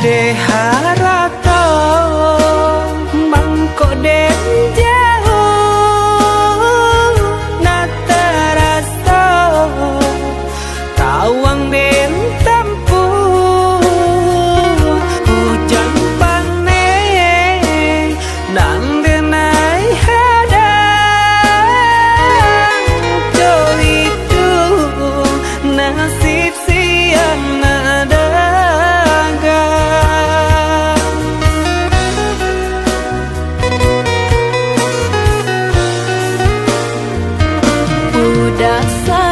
Deharato mangko den jauh natarasto tawang den tempuh hujan paneng nang denai hadang jo itu nasib siang nada Dasar